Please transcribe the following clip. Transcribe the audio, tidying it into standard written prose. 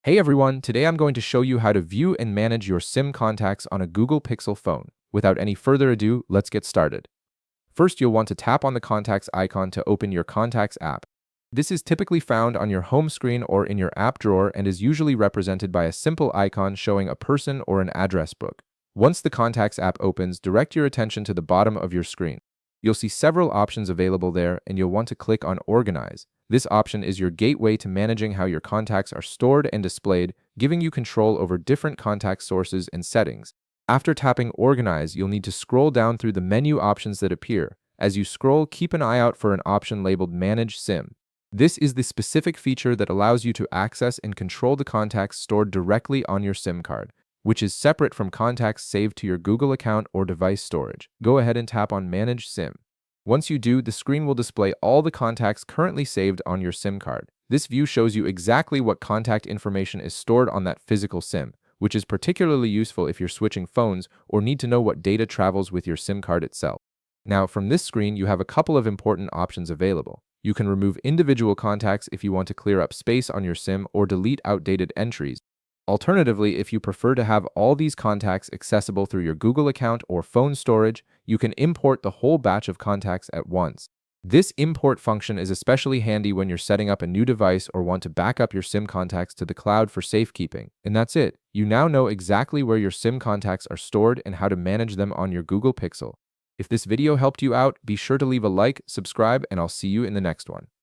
Hey everyone, today I'm going to show you how to view and manage your SIM contacts on a Google Pixel phone. Without any further ado, let's get started. First, you'll want to tap on the Contacts icon to open your Contacts app. This is typically found on your home screen or in your app drawer and is usually represented by a simple icon showing a person or an address book. Once the Contacts app opens, direct your attention to the bottom of your screen. You'll see several options available there, and you'll want to click on Organize. This option is your gateway to managing how your contacts are stored and displayed, giving you control over different contact sources and settings. After tapping Organize, you'll need to scroll down through the menu options that appear. As you scroll, keep an eye out for an option labeled Manage SIM. This is the specific feature that allows you to access and control the contacts stored directly on your SIM card, which is separate from contacts saved to your Google account or device storage. Go ahead and tap on Manage SIM. Once you do, the screen will display all the contacts currently saved on your SIM card. This view shows you exactly what contact information is stored on that physical SIM, which is particularly useful if you're switching phones or need to know what data travels with your SIM card itself. Now, from this screen, you have a couple of important options available. You can remove individual contacts if you want to clear up space on your SIM or delete outdated entries. Alternatively, if you prefer to have all these contacts accessible through your Google account or phone storage, you can import the whole batch of contacts at once. This import function is especially handy when you're setting up a new device or want to back up your SIM contacts to the cloud for safekeeping. And that's it. You now know exactly where your SIM contacts are stored and how to manage them on your Google Pixel. If this video helped you out, be sure to leave a like, subscribe, and I'll see you in the next one.